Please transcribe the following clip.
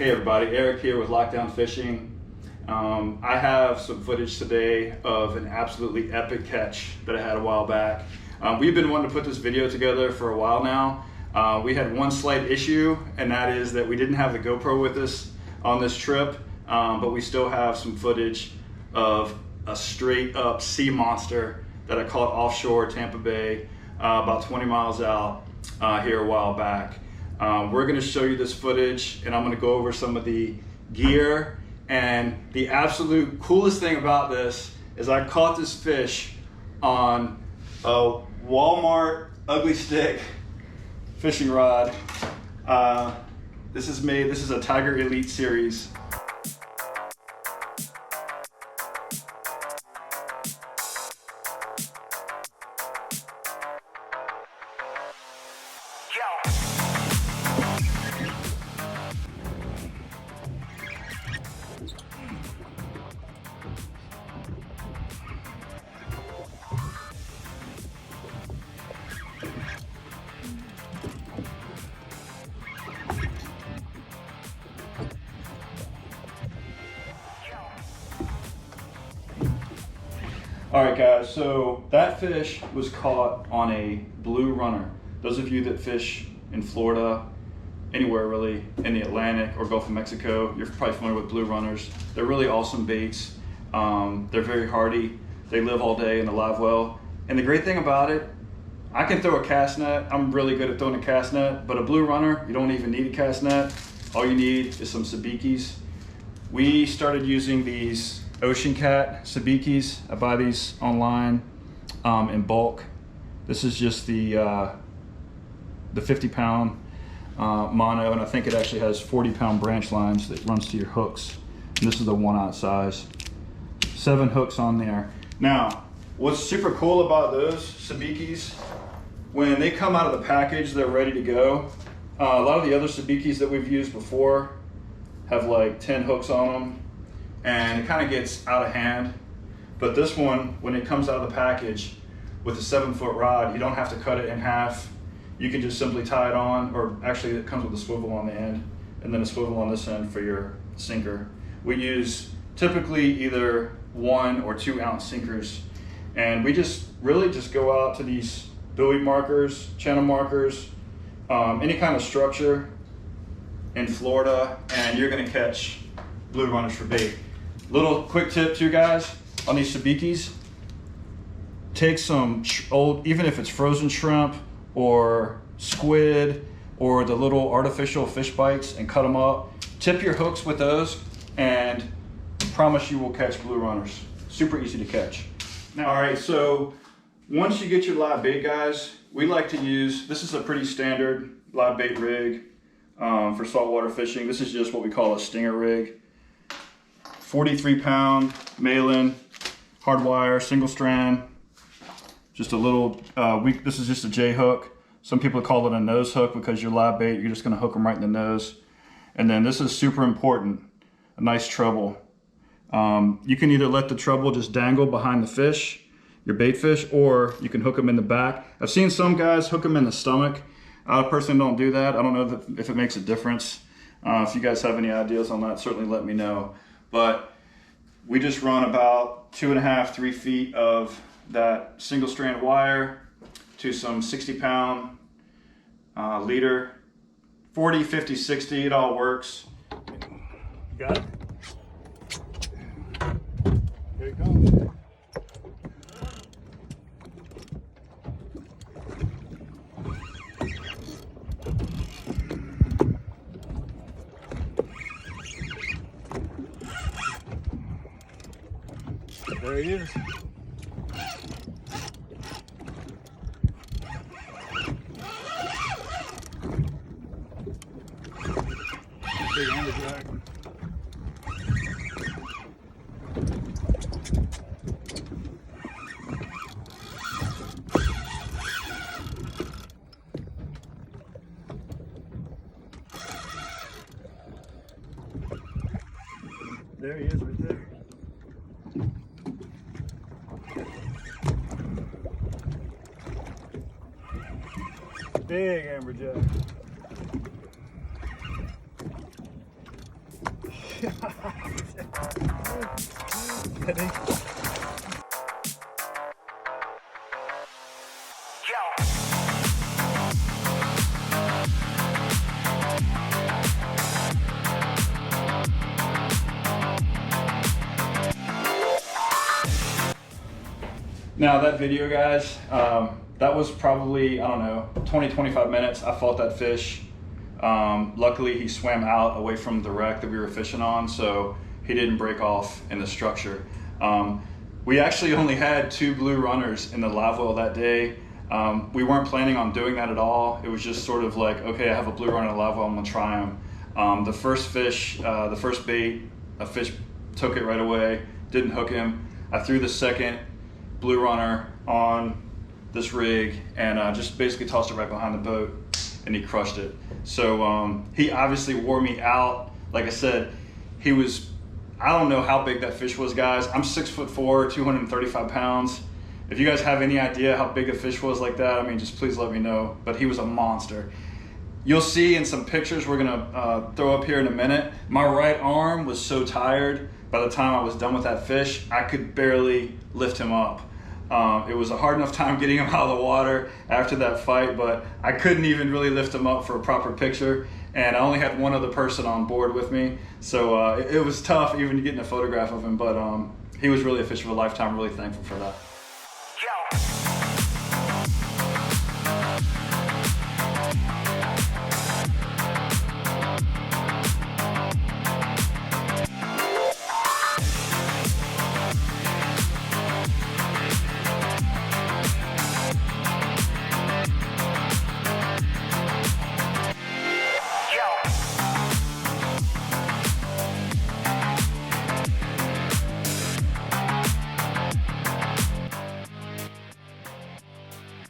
Hey everybody, Eric here with Lockdown Fishing. I have some footage today of an absolutely epic catch that I had a while back. We've been wanting to put this video together for a while now. We had one slight issue, and that is that we didn't have the GoPro with us on this trip, but we still have some footage of a straight up sea monster that I caught offshore Tampa Bay, about 20 miles out here a while back. We're going to show you this footage, and I'm going to go over some of the gear. And the absolute coolest thing about this is I caught this fish on a Walmart ugly stick fishing rod. This is a Tiger Elite series. All right guys, so that fish was caught on a blue runner. Those of you that fish in Florida, anywhere really, in the Atlantic or Gulf of Mexico, you're probably familiar with blue runners. They're really awesome baits. They're very hardy. They live all day in the live well. And the great thing about it, I can throw a cast net. I'm really good at throwing a cast net, but a blue runner, you don't even need a cast net. All you need is some sabikis. We started using these Ocean Cat sabikis. I buy these online in bulk. This is just the 50-pound mono, and I think it actually has 40-pound branch lines that runs to your hooks. And this is the 1/0 size. 7 hooks on there. Now, what's super cool about those sabikis, when they come out of the package, they're ready to go. A lot of the other sabikis that we've used before have like 10 hooks on them, and it kind of gets out of hand. But this one, when it comes out of the package with a 7-foot rod, you don't have to cut it in half. You can just simply tie it on, or actually it comes with a swivel on the end and then a swivel on this end for your sinker. We use typically either 1 or 2 ounce sinkers, and we just really just go out to these buoy markers, channel markers, any kind of structure in Florida, and you're gonna catch blue runners for bait. Little quick tip too, guys, on these sabikis, take some old, even if it's frozen shrimp or squid or the little artificial fish bites, and cut them up. Tip your hooks with those, and promise you will catch blue runners. Super easy to catch. Now, all right, so once you get your live bait, guys, we like to use, this is a pretty standard live bait rig for saltwater fishing. This is just what we call a stinger rig. 43-pound Malin, hard wire, single strand, just a little, this is just a J hook. Some people call it a nose hook because your live bait, you're just gonna hook them right in the nose. And then this is super important, a nice treble. You can either let the treble just dangle behind the fish, your bait fish, or you can hook them in the back. I've seen some guys hook them in the stomach. I personally don't do that. I don't know if it makes a difference. If you guys have any ideas on that, certainly let me know. But we just run about 2.5 to 3 feet of that single strand wire to some 60-pound leader, 40, 50, 60, it all works. Got it? Here it comes. There he is. Big Amberjack. There he is right there. Big Amberjack. ready? Now that video, guys, that was probably, I don't know, 20-25 minutes. I fought that fish. Luckily he swam out away from the wreck that we were fishing on, so he didn't break off in the structure. We actually only had 2 blue runners in the live well that day. We weren't planning on doing that at all. It was just sort of like, okay, I have a blue runner in the live well, I'm gonna try him. The first fish, the first bait, a fish took it right away, didn't hook him. I threw the second blue runner on this rig and just basically tossed it right behind the boat, and he crushed it. So he obviously wore me out. Like I said, he was, I don't know how big that fish was, guys. I'm 6'4", 235 pounds. If you guys have any idea how big a fish was like that, I mean, just please let me know. But he was a monster. You'll see in some pictures we're gonna throw up here in a minute. My right arm was so tired by the time I was done with that fish, I could barely lift him up. It was a hard enough time getting him out of the water after that fight, but I couldn't even really lift him up for a proper picture. And I only had one other person on board with me, so it was tough even getting a photograph of him, but he was really a fish of a lifetime. Really thankful for that.